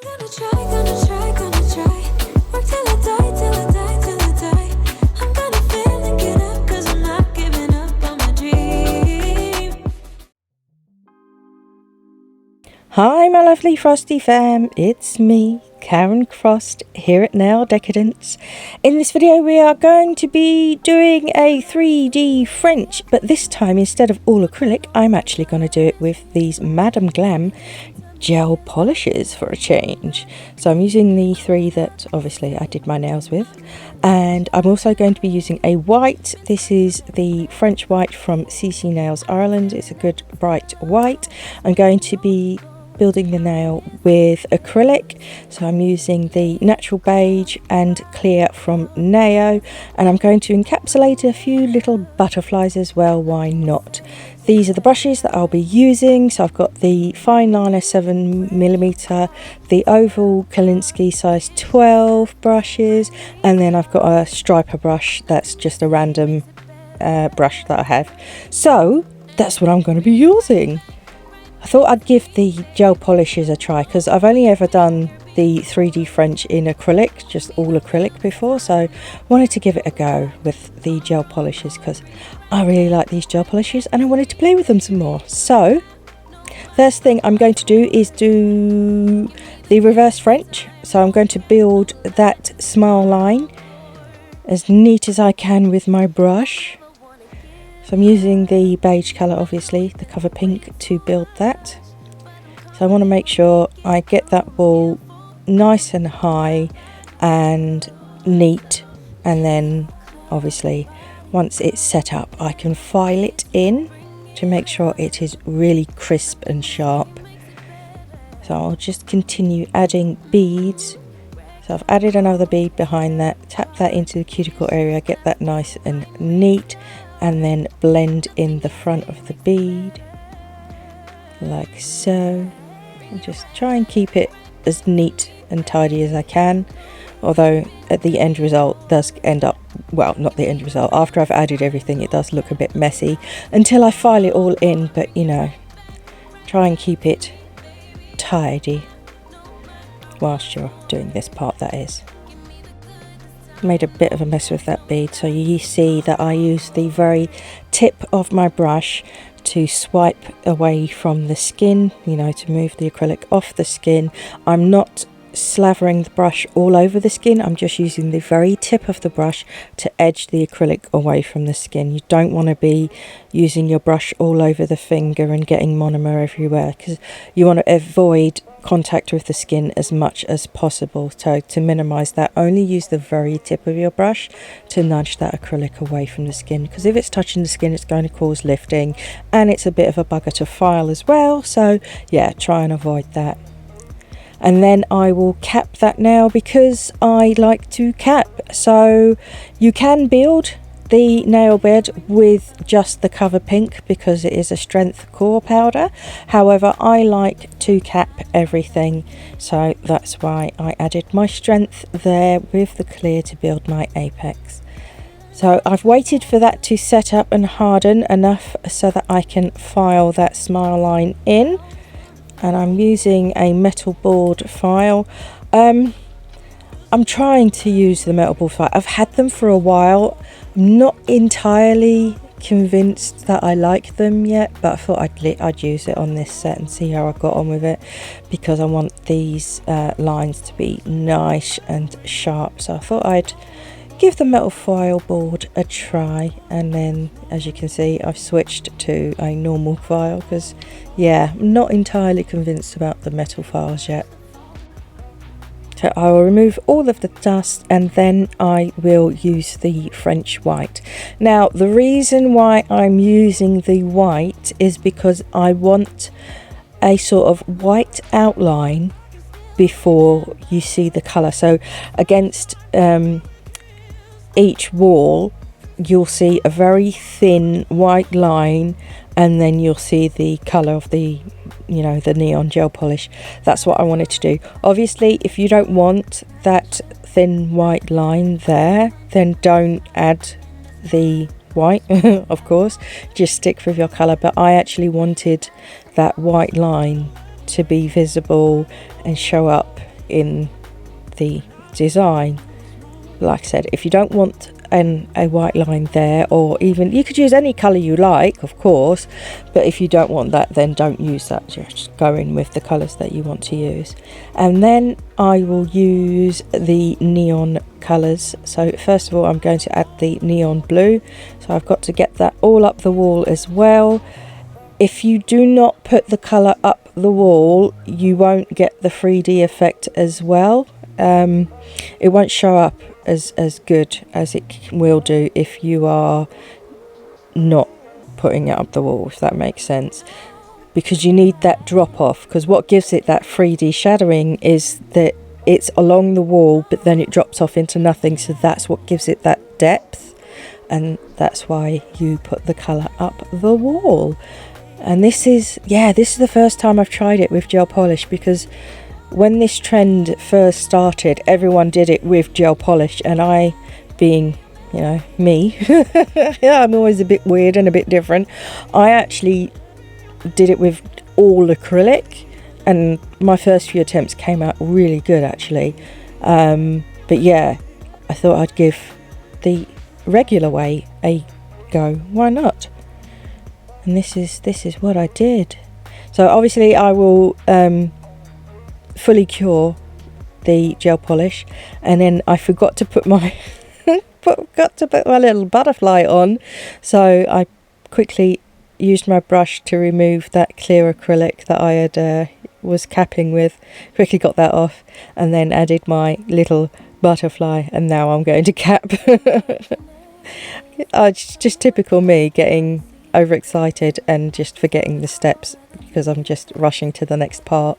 Gonna try, gonna try, gonna try. Work till I die, till I die, till I die. I'm gonna fail and get up, cause I'm not giving up on my dream. Hi my lovely Frosty Fam, it's me, Karen Frost, here at Nail Decadence. In this video we are going to be doing a 3D French, but this time instead of all acrylic, I'm actually going to do it with these Madame Glam gel polishes for a change. So I'm using the three that obviously I did my nails with, and I'm also going to be using a white. This is the French white from CC Nails Ireland. It's a good bright white. I'm going to be building the nail with acrylic, so I'm using the natural beige and clear from Neo, and I'm going to encapsulate a few little butterflies as well, why not. These are the brushes that I'll be using. So I've got the fine liner 7mm, the oval Kolinsky size 12 brushes, and then I've got a striper brush that's just a random brush that I have. So that's what I'm going to be using. I thought I'd give the gel polishes a try because I've only ever done the 3D French in acrylic, just all acrylic before, so I wanted to give it a go with the gel polishes because I really like these gel polishes and I wanted to play with them some more. So first thing I'm going to do is do the reverse French. So I'm going to build that smile line as neat as I can with my brush. So I'm using the beige colour, obviously, the cover pink, to build that. So I want to make sure I get that ball nice and high and neat, and then obviously once it's set up I can file it in to make sure it is really crisp and sharp. So I'll just continue adding beads. So I've added another bead behind that, tap that into the cuticle area, get that nice and neat, and then blend in the front of the bead like so, and just try and keep it as neat and tidy as I can, although at the end result does end up, well, not the end result, after I've added everything it does look a bit messy until I file it all in, but you know, try and keep it tidy whilst you're doing this part, that is. Made a bit of a mess with that bead, so you see that I use the very tip of my brush to swipe away from the skin, you know, to move the acrylic off the skin. I'm not slavering the brush all over the skin, I'm just using the very tip of the brush to edge the acrylic away from the skin. You don't want to be using your brush all over the finger and getting monomer everywhere, because you want to avoid contact with the skin as much as possible. So to minimize that, only use the very tip of your brush to nudge that acrylic away from the skin, because if it's touching the skin it's going to cause lifting and it's a bit of a bugger to file as well. So yeah, try and avoid that. And then I will cap that now because I like to cap. So you can build the nail bed with just the cover pink because it is a strength core powder. However, I like to cap everything, so that's why I added my strength there with the clear to build my apex. So I've waited for that to set up and harden enough so that I can file that smile line in, and I'm using a metal board file. I'm trying to use the metal board file. I've had them for a while. I'm not entirely convinced that I like them yet, but I thought I'd use it on this set and see how I got on with it, because I want these lines to be nice and sharp. So I thought I'd give the metal file board a try, and then as you can see I've switched to a normal file because yeah, I'm not entirely convinced about the metal files yet. So I will remove all of the dust and then I will use the French white. Now the reason why I'm using the white is because I want a sort of white outline before you see the colour. So against each wall you'll see a very thin white line, and then you'll see the colour of the, you know, the neon gel polish. That's what I wanted to do. Obviously if you don't want that thin white line there, then don't add the white of course, just stick with your colour. But I actually wanted that white line to be visible and show up in the design. Like I said, if you don't want a white line there, or even you could use any colour you like, of course, but if you don't want that, then don't use that. Just go in with the colours that you want to use. And then I will use the neon colours. So first of all, I'm going to add the neon blue, so I've got to get that all up the wall as well. If you do not put the colour up the wall, you won't get the 3D effect as well. It won't show up as good as it will do if you are not putting it up the wall, if that makes sense, because you need that drop off, because what gives it that 3D shadowing is that it's along the wall but then it drops off into nothing, so that's what gives it that depth, and that's why you put the colour up the wall. And this is the first time I've tried it with gel polish, because when this trend first started, everyone did it with gel polish, and I, being, you know, me, I'm always a bit weird and a bit different. I actually did it with all acrylic, and my first few attempts came out really good, actually. But yeah, I thought I'd give the regular way a go. Why not? And this is what I did. So obviously I will fully cure the gel polish, and then I forgot to put my little butterfly on, so I quickly used my brush to remove that clear acrylic that I had was capping with. Quickly got that off, and then added my little butterfly, and now I'm going to cap. It's just typical me, getting overexcited and just forgetting the steps because I'm just rushing to the next part,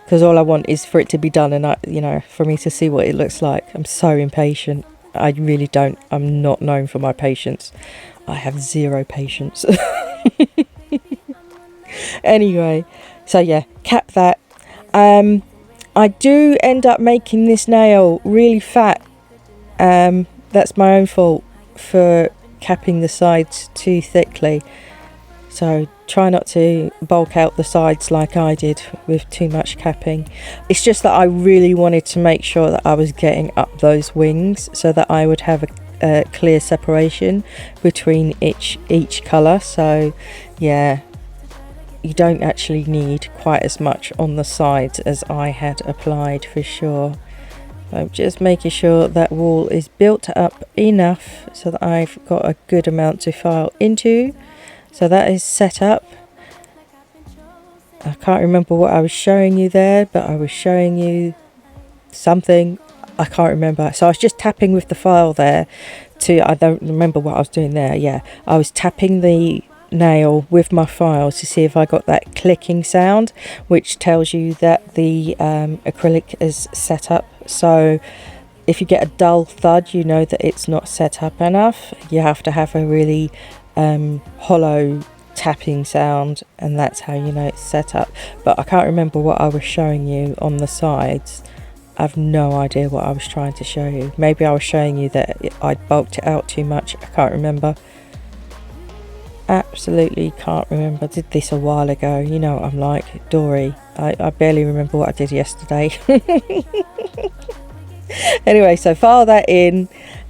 because all I want is for it to be done, and for me to see what it looks like. I'm so impatient. I really don't. I'm not known for my patience. I have zero patience. Anyway, so yeah, cap that. I do end up making this nail really fat. That's my own fault for capping the sides too thickly. So try not to bulk out the sides like I did with too much capping. It's just that I really wanted to make sure that I was getting up those wings so that I would have a clear separation between each colour. So yeah, you don't actually need quite as much on the sides as I had applied, for sure. I'm just making sure that wall is built up enough so that I've got a good amount to file into. So that is set up. I can't remember what I was showing you there, but I was showing you something. I can't remember. So I was just tapping with the file there I don't remember what I was doing there. Yeah, I was tapping the nail with my file to see if I got that clicking sound, which tells you that the acrylic is set up. So if you get a dull thud, you know that it's not set up enough. You have to have a really hollow tapping sound, and that's how you know it's set up. But I can't remember what I was showing you on the sides. I've no idea what I was trying to show you. Maybe I was showing you that I bulked it out too much. I can't remember. Absolutely can't remember. I did this a while ago. You know what I'm like, Dory. I barely remember what I did yesterday. Anyway, so file that in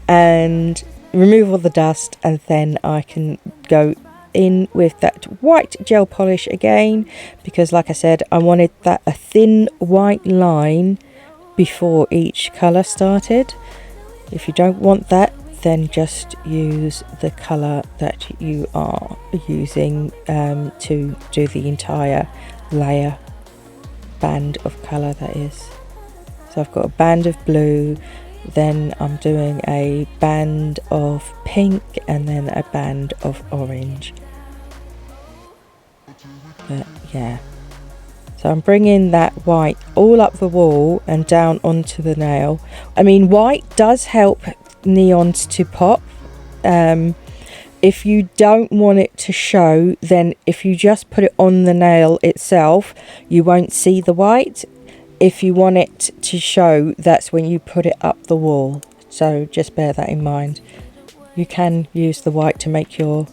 and remove all the dust, and then I can go in with that white gel polish again, because like I said, I wanted that a thin white line before each colour started. If you don't want that, then just use the colour that you are using to do the entire layer band of colour, that is. So I've got a band of blue, then I'm doing a band of pink, and then a band of orange. But yeah, so I'm bringing that white all up the wall and down onto the nail. I mean, white does help neons to pop. If you don't want it to show, then if you just put it on the nail itself, you won't see the white. If you want it to show, that's when you put it up the wall. So just bear that in mind. You can use the white to make your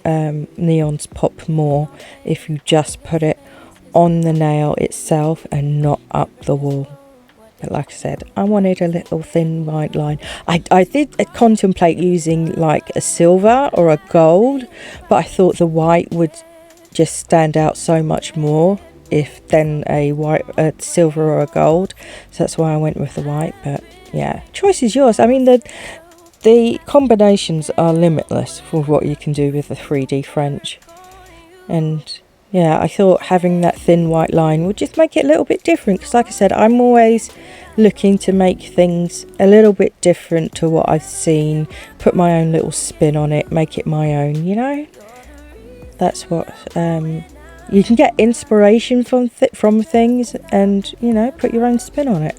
neons pop more if you just put it on the nail itself and not up the wall. But like I said, I wanted a little thin white line. I did contemplate using like a silver or a gold, but I thought the white would just stand out so much more if then a silver or a gold. So that's why I went with the white. But yeah, choice is yours. I mean, the combinations are limitless for what you can do with the 3D French. And yeah, I thought having that thin white line would just make it a little bit different, because like I said, I'm always looking to make things a little bit different to what I've seen, put my own little spin on it, make it my own, you know. That's what you can get inspiration from things, and you know, put your own spin on it.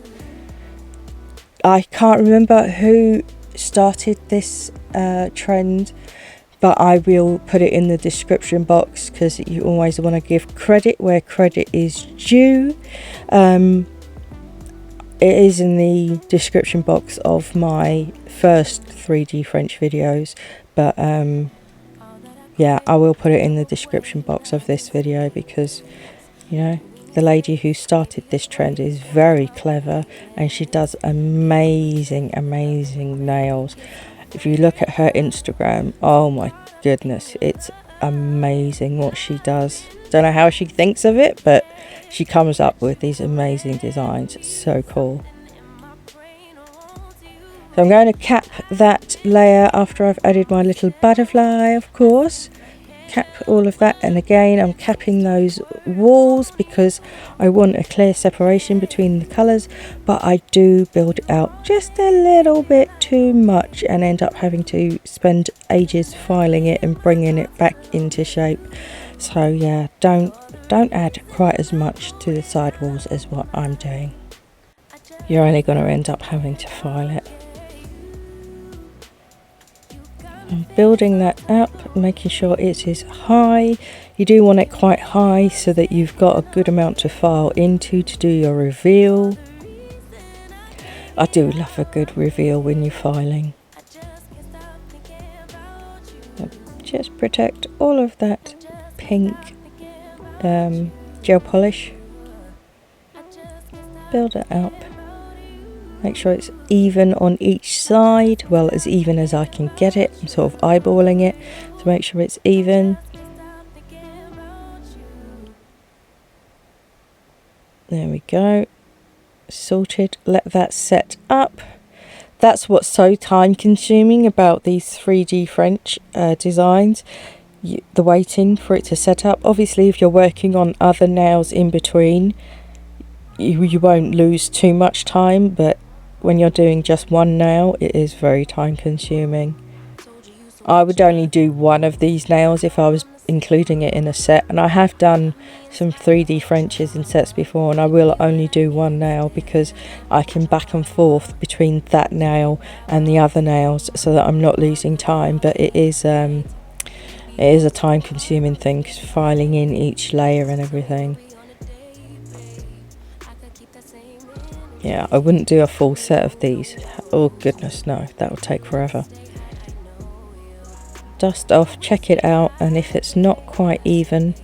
I can't remember who started this trend, but I will put it in the description box, because you always want to give credit where credit is due. It is in the description box of my first 3D French videos, but yeah, I will put it in the description box of this video, because you know, the lady who started this trend is very clever, and she does amazing nails. If you look at her Instagram, oh my goodness, it's amazing what she does. Don't know how she thinks of it, but she comes up with these amazing designs. It's so cool. So I'm going to cap that layer after I've added my little butterfly, of course. Cap all of that, and again I'm capping those walls because I want a clear separation between the colours, but I do build it out just a little bit too much and end up having to spend ages filing it and bringing it back into shape. So yeah, don't add quite as much to the side walls as what I'm doing. You're only going to end up having to file it. I'm building that up, making sure it is high. You do want it quite high so that you've got a good amount to file into to do your reveal. I do love a good reveal when you're filing. Just protect all of that pink gel polish. Build it up. Make sure it's even on each side, well, as even as I can get it. I'm sort of eyeballing it to make sure it's even. There we go. Sorted. Let that set up. That's what's so time consuming about these 3D French designs. The waiting for it to set up. Obviously, if you're working on other nails in between, you won't lose too much time, but when you're doing just one nail, it is very time consuming. I would only do one of these nails if I was including it in a set, and I have done some 3D Frenches in sets before, and I will only do one nail because I can back and forth between that nail and the other nails so that I'm not losing time. But it is a time consuming thing, cause filing in each layer and everything. Yeah, I wouldn't do a full set of these. Oh goodness, no, that would take forever. Dust off, check it out, and if it's not quite even,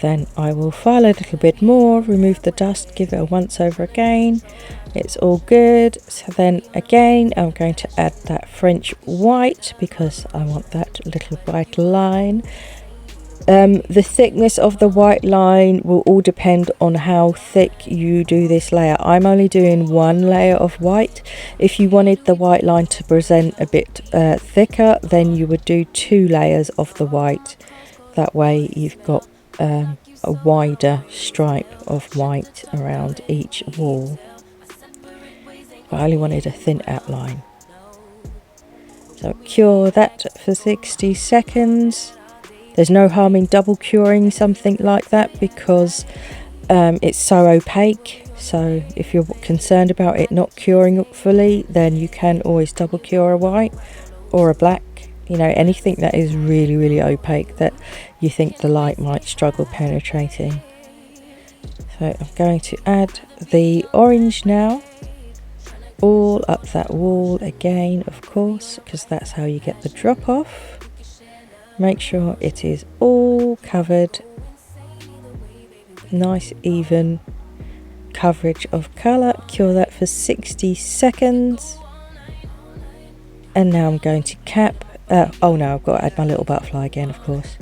then I will file a little bit more, remove the dust, give it a once over again. It's all good. So then again, I'm going to add that French white because I want that little white line. The thickness of the white line will all depend on how thick you do this layer. I'm only doing one layer of white. If you wanted the white line to present a bit thicker, then you would do 2 layers of the white. That way you've got a wider stripe of white around each wall. But I only wanted a thin outline. So cure that for 60 seconds. There's no harm in double curing something like that because it's so opaque. So if you're concerned about it not curing fully, then you can always double cure a white or a black. You know, anything that is really, really opaque that you think the light might struggle penetrating. So I'm going to add the orange now. All up that wall again, of course, because that's how you get the drop off. Make sure it is all covered, nice even, coverage of colour, cure that for 60 seconds. And now I'm going to cap, oh no, I've got to add my little butterfly again, of course.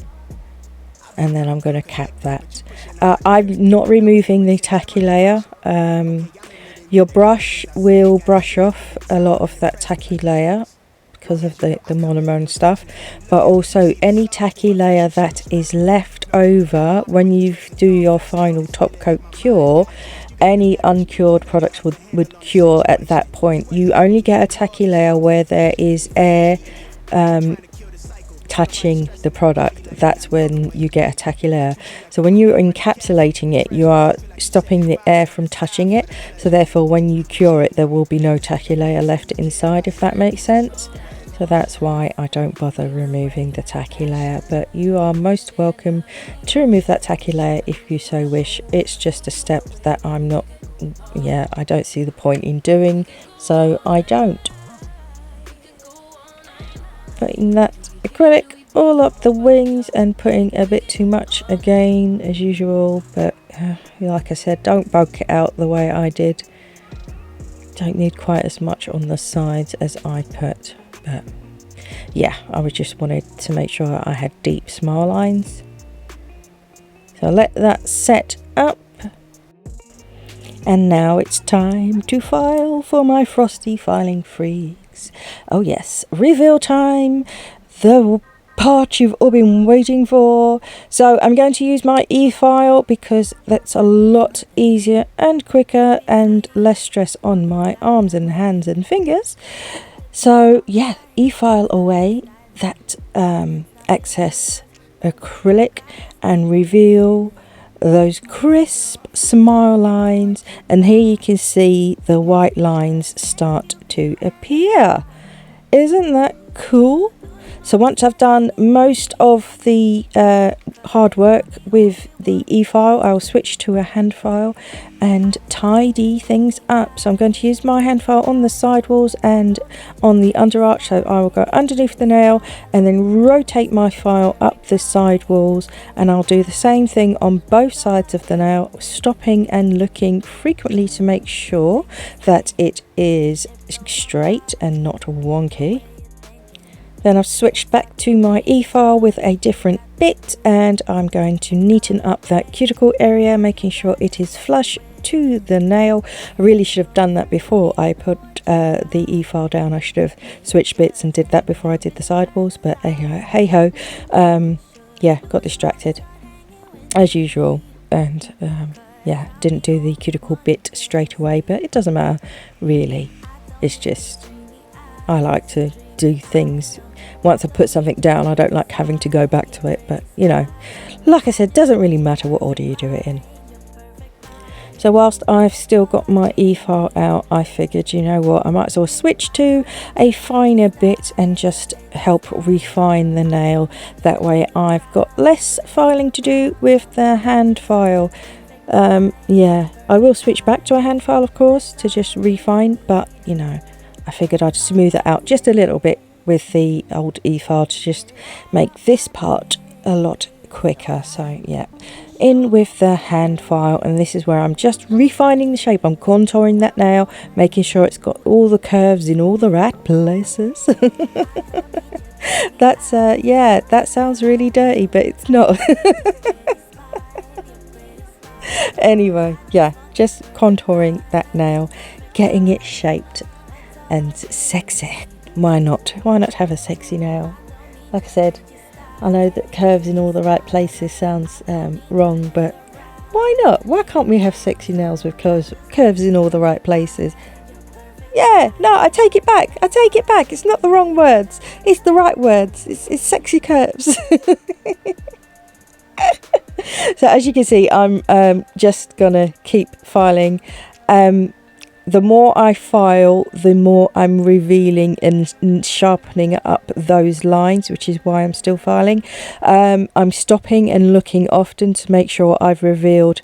And then I'm going to cap that. I'm not removing the tacky layer. Your brush will brush off a lot of that tacky layer because of the monomer and stuff, but also any tacky layer that is left over when you do your final top coat cure, any uncured products would cure at that point. You only get a tacky layer where there is air touching the product. That's when you get a tacky layer. So when you're encapsulating it, you are stopping the air from touching it, so therefore when you cure it there will be no tacky layer left inside, if that makes sense. So that's why I don't bother removing the tacky layer, but you are most welcome to remove that tacky layer if you so wish. It's just a step that I don't see the point in doing, so I don't. Putting that acrylic all up the wings and putting a bit too much again as usual, but like I said, don't bulk it out the way I did. Don't need quite as much on the sides as I put, but yeah, I just wanted to make sure I had deep smile lines. So let that set up, and now it's time to file for my Frosty filing freaks. Oh yes, reveal time, the part you've all been waiting for. So I'm going to use my e-file because that's a lot easier and quicker and less stress on my arms and hands and fingers. So yeah, e-file away that excess acrylic and reveal those crisp smile lines, and here you can see the white lines start to appear. Isn't that cool? So once I've done most of the hard work with the e-file, I'll switch to a hand file and tidy things up. So I'm going to use my hand file on the side walls and on the under arch. So I will go underneath the nail and then rotate my file up the side walls, and I'll do the same thing on both sides of the nail, stopping and looking frequently to make sure that it is straight and not wonky. Then I've switched back to my e-file with a different bit, and I'm going to neaten up that cuticle area, making sure it is flush to the nail. I really should have done that before I put the e-file down. I should have switched bits and did that before I did the sidewalls, but hey ho. Yeah, got distracted as usual, and yeah, didn't do the cuticle bit straight away, but it doesn't matter really. It's just I like to do things once I put something down. I don't like having to go back to it, but you know, like I said, doesn't really matter what order you do it in. So whilst I've still got my e-file out, I figured, you know what, I might as well switch to a finer bit and just help refine the nail. That way I've got less filing to do with the hand file. Yeah, I will switch back to a hand file, of course, to just refine, but you know, I figured I'd smooth it out just a little bit with the old e-file to just make this part a lot quicker. So yeah, in with the hand file, and this is where I'm just refining the shape. I'm contouring that nail, making sure it's got all the curves in all the right places. That's yeah, that sounds really dirty, but it's not. Anyway, yeah, just contouring that nail, getting it shaped and sexy. Why not have a sexy nail? Like I said, I know that curves in all the right places sounds wrong, but why not? Why can't we have sexy nails with curves in all the right places? Yeah, no, I take it back. It's not the wrong words. It's the right words. It's sexy curves. So as you can see, I'm just gonna keep filing. The more I file, the more I'm revealing and sharpening up those lines, which is why I'm still filing. I'm stopping and looking often to make sure I've revealed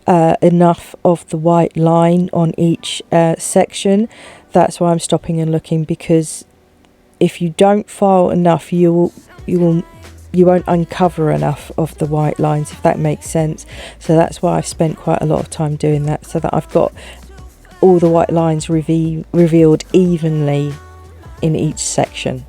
enough of the white line on each section. That's why I'm stopping and looking, because if you don't file enough, you will you won't uncover enough of the white lines, if that makes sense. So that's why I've spent quite a lot of time doing that, so that I've got all the white lines revealed evenly in each section.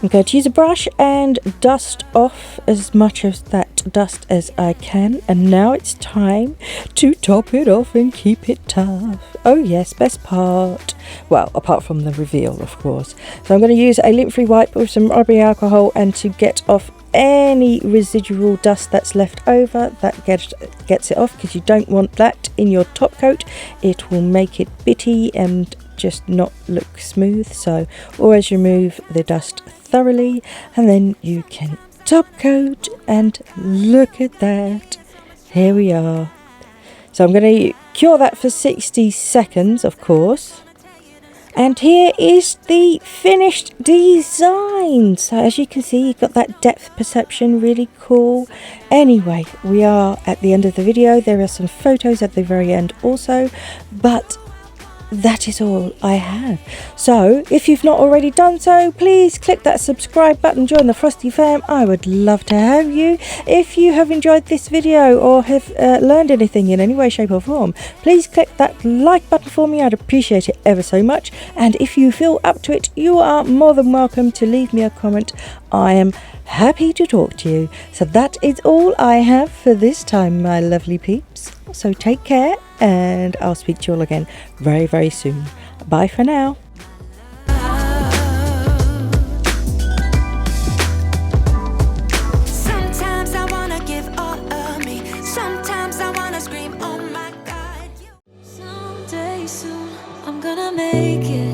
I'm going to use a brush and dust off as much of that dust as I can, and now it's time to top it off and keep it tough. Oh yes, best part. Well, apart from the reveal, of course. So I'm going to use a lint-free wipe with some rubbing alcohol, and to get off any residual dust that's left over, that gets it off, because you don't want that in your top coat. It will make it bitty and just not look smooth. So always remove the dust thoroughly, and then you can top coat, and look at that, here we are. So I'm going to cure that for 60 seconds, of course. And here is the finished design. So as you can see, you've got that depth perception, really cool. Anyway, we are at the end of the video. There are some photos at the very end also, but that is all I have. So if you've not already done so, please click that subscribe button, join the Frosty Fam. I would love to have you. If you have enjoyed this video or have learned anything in any way, shape or form, please click that like button for me. I'd appreciate it ever so much. And if you feel up to it, you are more than welcome to leave me a comment. I am happy to talk to you. So that is all I have for this time, my lovely peeps. So take care, and I'll speak to you all again very, very soon. Bye for now. Sometimes I wanna give all of me. Sometimes I wanna scream, oh my God. Someday soon, I'm gonna make it.